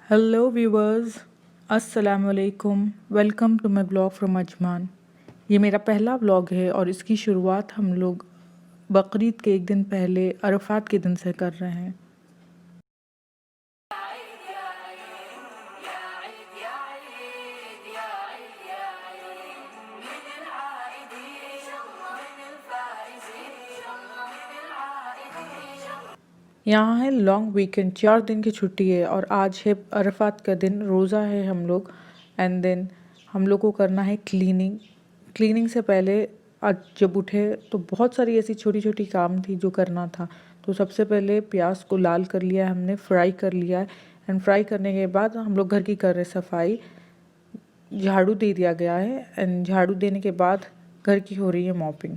Hello viewers, अस्सलाम वालेकुम। Welcome to my blog from Ajman. ये मेरा पहला ब्लॉग है और इसकी शुरुआत हम लोग बकरीद के एक दिन पहले अरफात के दिन से कर रहे हैं। यहाँ है लॉन्ग वीकेंड, 4 दिन की छुट्टी है और आज है अरफात का दिन, रोज़ा है हम लोग। एंड देन हम लोग को करना है क्लीनिंग से पहले आज जब उठे तो बहुत सारी ऐसी छोटी छोटी काम थी जो करना था। तो सबसे पहले प्याज को लाल कर लिया है हमने, फ्राई कर लिया है। एंड फ्राई करने के बाद हम लोग घर की कर रहे सफाई, झाड़ू दे दिया गया है। एंड झाड़ू देने के बाद घर की हो रही है मॉपिंग।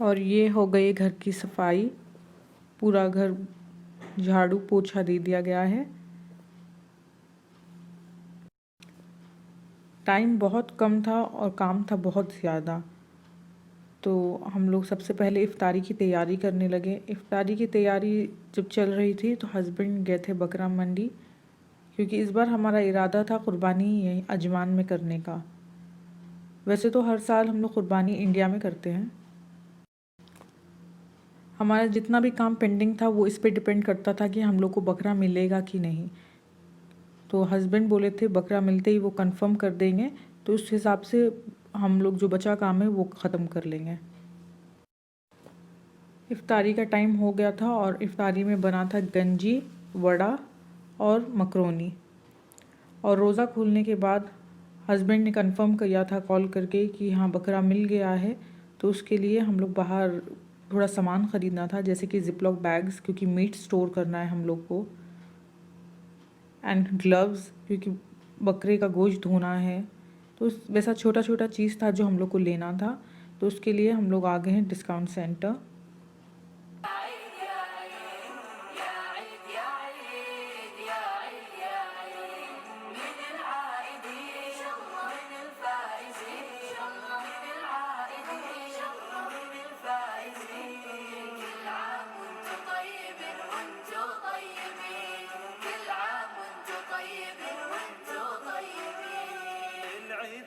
और ये हो गई घर की सफाई, पूरा घर झाड़ू पोछा दे दिया गया है। टाइम बहुत कम था और काम था बहुत ज़्यादा, तो हम लोग सबसे पहले इफ़्तारी की तैयारी करने लगे। इफ़्तारी की तैयारी जब चल रही थी तो हस्बैंड गए थे बकरा मंडी, क्योंकि इस बार हमारा इरादा था कुर्बानी यहीं अजमान में करने का। वैसे तो हर साल हम लोग कुर्बानी इंडिया में करते हैं। हमारा जितना भी काम पेंडिंग था वो इस पे डिपेंड करता था कि हम लोग को बकरा मिलेगा कि नहीं। तो हस्बैंड बोले थे बकरा मिलते ही वो कंफर्म कर देंगे, तो उस हिसाब से हम लोग जो बचा काम है वो ख़त्म कर लेंगे। इफ़्तारी का टाइम हो गया था और इफ़्तारी में बना था गंजी, वड़ा और मकरोनी। और रोज़ा खोलने के बाद हस्बैंड ने कंफर्म किया था कॉल करके कि हाँ बकरा मिल गया है। तो उसके लिए हम लोग बाहर थोड़ा सामान ख़रीदना था, जैसे कि ज़िपलॉक बैग्स, क्योंकि मीट स्टोर करना है हम लोग को, एंड ग्लव्स, क्योंकि बकरे का गोश्त धोना है। तो वैसा छोटा छोटा चीज़ था जो हम लोग को लेना था। तो उसके लिए हम लोग आ गए हैं डिस्काउंट सेंटर।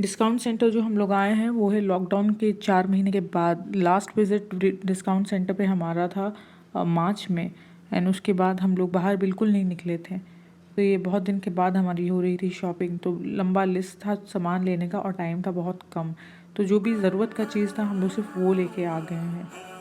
डिस्काउंट सेंटर जो हम लोग आए हैं वो है लॉकडाउन के 4 महीने के बाद। लास्ट विज़िट डिस्काउंट सेंटर पे हमारा था मार्च में, एंड उसके बाद हम लोग बाहर बिल्कुल नहीं निकले थे। तो ये बहुत दिन के बाद हमारी हो रही थी शॉपिंग। तो लंबा लिस्ट था सामान लेने का और टाइम था बहुत कम, तो जो भी ज़रूरत का चीज़ था हम लोग सिर्फ वो लेके आ गए हैं।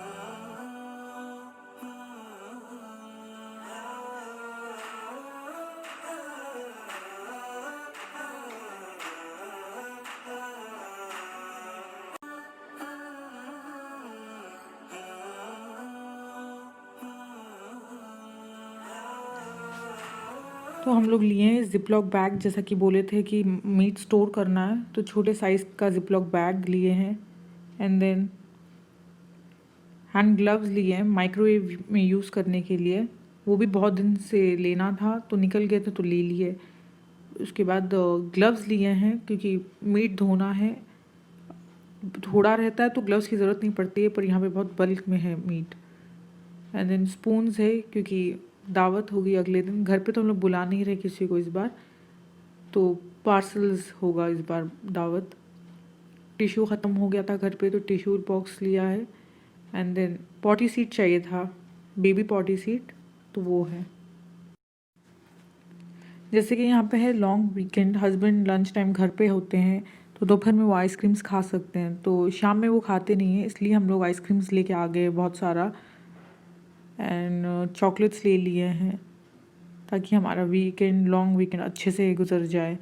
तो हम लोग लिए हैं ज़िपलॉक बैग, जैसा कि बोले थे कि मीट स्टोर करना है, तो छोटे साइज़ का ज़िपलॉक बैग लिए हैं। एंड देन हैंड ग्लव्स लिए हैं माइक्रोवेव में यूज़ करने के लिए, वो भी बहुत दिन से लेना था तो निकल गए थे तो ले लिए। उसके बाद ग्लव्स लिए हैं क्योंकि मीट धोना है, थोड़ा रहता है तो ग्लव्स की ज़रूरत नहीं पड़ती है, पर यहाँ पे बहुत बल्क में है मीट। एंड देन स्पून्स है क्योंकि दावत होगी अगले दिन। घर पे तो हम लोग बुला नहीं रहे किसी को इस बार, तो पार्सल्स होगा इस बार दावत। टिश्यू ख़त्म हो गया था घर पे तो टिश्यू बॉक्स लिया है। एंड देन पॉटी सीट चाहिए था, बेबी पॉटी सीट, तो वो है। जैसे कि यहाँ पे है long weekend, husband lunch time घर पे होते हैं तो दोपहर में वो आइसक्रीम्स खा सकते हैं, तो शाम में वो खाते नहीं हैं, इसलिए हम लोग आइसक्रीम्स लेके आ गए बहुत सारा। एंड चॉकलेट्स ले लिए हैं ताकि हमारा वीकेंड, लॉन्ग वीकेंड अच्छे से गुजर जाए।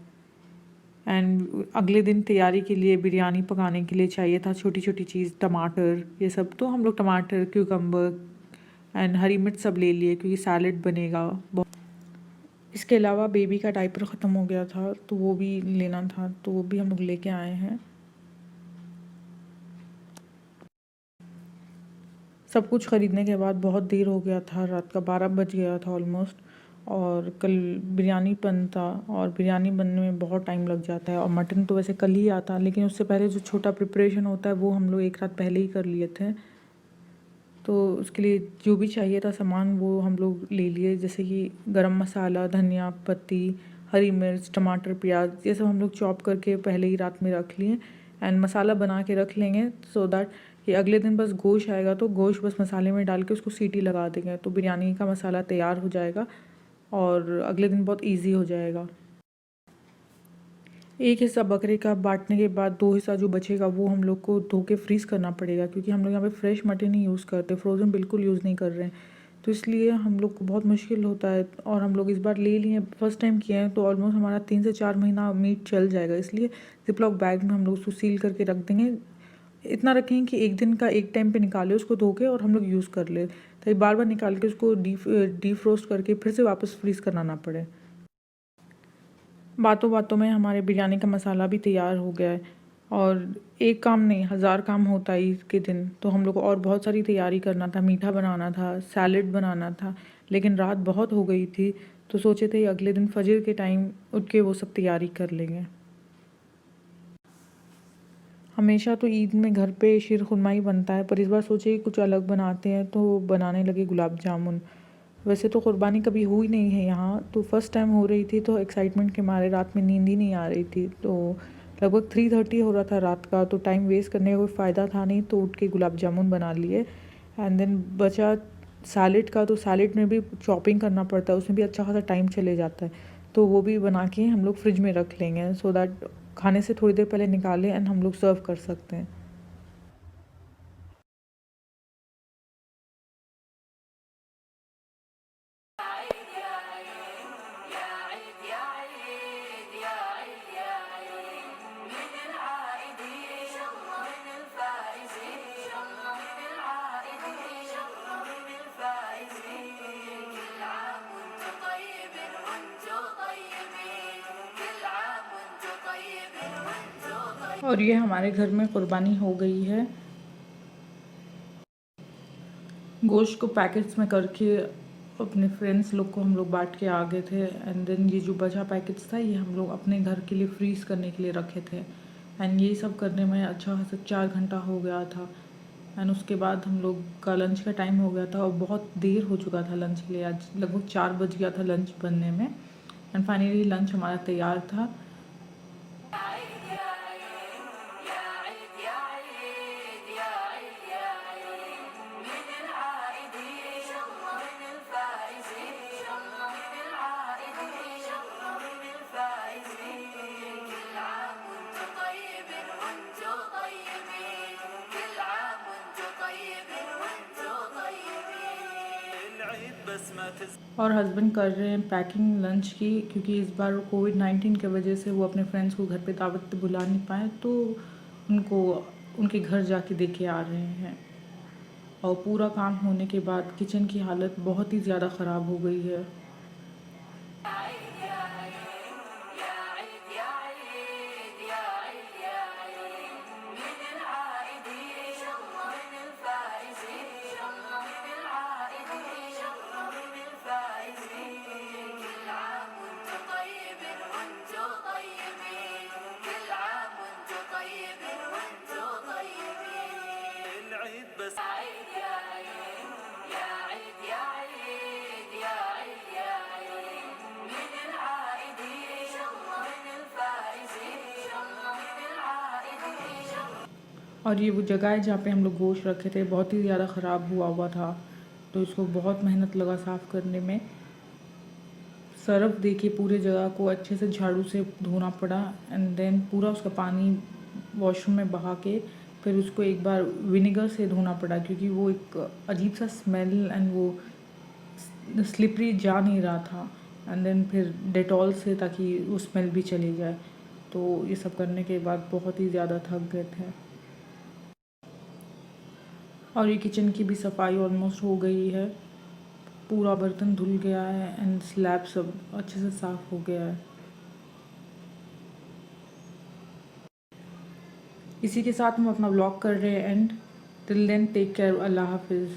एंड अगले दिन तैयारी के लिए बिरयानी पकाने के लिए चाहिए था छोटी छोटी चीज़, टमाटर ये सब। तो हम लोग टमाटर, क्यूकम्बर एंड हरी मिर्च सब ले लिए क्योंकि सैलेड बनेगा। इसके अलावा बेबी का डायपर ख़त्म हो गया था तो वो भी लेना था, तो वो भी हम लोग लेके आए हैं। सब कुछ ख़रीदने के बाद बहुत देर हो गया था, रात का 12 बज गया था ऑलमोस्ट। और कल बिरयानी बनता और बिरयानी बनने में बहुत टाइम लग जाता है। और मटन तो वैसे कल ही आता, लेकिन उससे पहले जो छोटा प्रिपरेशन होता है वो हम लोग एक रात पहले ही कर लिए थे। तो उसके लिए जो भी चाहिए था सामान वो हम लोग ले लिए, जैसे कि गरम मसाला, धनिया पत्ती, हरी मिर्च, टमाटर, प्याज, ये सब हम लोग चॉप करके पहले ही रात में रख लिए। एंड मसाला बना के रख लेंगे सो दैट कि अगले दिन बस गोश्त आएगा तो गोश्त बस मसाले में डाल के उसको सीटी लगा देंगे तो बिरयानी का मसाला तैयार हो जाएगा और अगले दिन बहुत ईजी हो जाएगा। एक हिस्सा बकरे का बांटने के बाद 2 हिस्सा जो बचेगा वो हम लोग को धो के फ्रीज़ करना पड़ेगा, क्योंकि हम लोग यहाँ पे फ्रेश मटन ही यूज़ करते, फ्रोज़न बिल्कुल यूज़ नहीं कर रहे हैं। तो इसलिए हम लोग को बहुत मुश्किल होता है। और हम लोग इस बार ले लिए, फर्स्ट टाइम किए हैं, तो ऑलमोस्ट हमारा 3 से 4 महीना मीट चल जाएगा। इसलिए ज़िप-लॉक बैग में हम लोग उसको सील करके रख देंगे। इतना रखेंगे कि एक दिन का एक टाइम पे निकालें उसको धो के और हम लोग यूज़ कर लें, ताकि बार बार निकाल के उसको डीफ्रोस्ट करके फिर से वापस फ्रीज़ करना ना पड़े। बातों बातों में हमारे बिरयानी का मसाला भी तैयार हो गया है। और एक काम नहीं, 1000 काम होता है ईद के दिन। तो हम लोग को और बहुत सारी तैयारी करना था, मीठा बनाना था, सैलेड बनाना था, लेकिन रात बहुत हो गई थी तो सोचे थे अगले दिन फजर के टाइम उठ के वो सब तैयारी कर लेंगे। हमेशा तो ईद में घर पे शीर खुरमा ही बनता है, पर इस बार सोचे कुछ अलग बनाते हैं तो बनाने लगे गुलाब जामुन। वैसे तो कुर्बानी कभी हुई नहीं है यहाँ, तो फर्स्ट टाइम हो रही थी तो एक्साइटमेंट के मारे रात में नींद ही नहीं आ रही थी। तो लगभग 3:30 हो रहा था रात का, तो टाइम वेस्ट करने का कोई फ़ायदा था नहीं, तो उठ के गुलाब जामुन बना लिए। एंड देन बचा सैलेड का, तो सैलेड में भी चॉपिंग करना पड़ता है, उसमें भी अच्छा खासा टाइम चले जाता है। तो वो भी बना के हम लोग फ्रिज में रख लेंगे सो दैट खाने से थोड़ी देर पहले निकालें एंड हम लोग सर्व कर सकते हैं। और ये हमारे घर में कुर्बानी हो गई है। गोश्त को पैकेट्स में करके अपने फ्रेंड्स लोग को हम लोग बांट के आ गए थे। एंड देन ये जो बचा पैकेट्स था ये हम लोग अपने घर के लिए फ्रीज़ करने के लिए रखे थे। एंड ये सब करने में अच्छा खासा 4 घंटा हो गया था। एंड उसके बाद हम लोग का लंच का टाइम हो गया था और बहुत देर हो चुका था लंच के लिए। आज लगभग 4 बज गया था लंच बनने में। एंड फाइनली लंच हमारा तैयार था। और हस्बैंड कर रहे हैं पैकिंग लंच की, क्योंकि इस बार कोविड-19 की वजह से वो अपने फ्रेंड्स को घर पे दावत पे बुला नहीं पाए, तो उनको उनके घर जाके दे के आ रहे हैं। और पूरा काम होने के बाद किचन की हालत बहुत ही ज़्यादा ख़राब हो गई है। और ये वो जगह है जहाँ पे हम लोग गोश्त रखे थे, बहुत ही ज़्यादा ख़राब हुआ था, तो इसको बहुत मेहनत लगा साफ़ करने में। सर्फ दे के पूरे जगह को अच्छे से झाड़ू से धोना पड़ा। एंड देन पूरा उसका पानी वॉशरूम में बहा के फिर उसको एक बार विनेगर से धोना पड़ा, क्योंकि वो एक अजीब सा स्मेल एंड वो स्लिपरी जा नहीं रहा था। एंड देन फिर डेटॉल से, ताकि वो स्मेल भी चली जाए। तो ये सब करने के बाद बहुत ही ज़्यादा थक गए थे। और ये किचन की भी सफाई ऑलमोस्ट हो गई है, पूरा बर्तन धुल गया है एंड स्लैब सब अच्छे से साफ़ हो गया है। इसी के साथ हम अपना व्लॉग कर रहे हैं and till then take care, अल्लाह हाफिज़।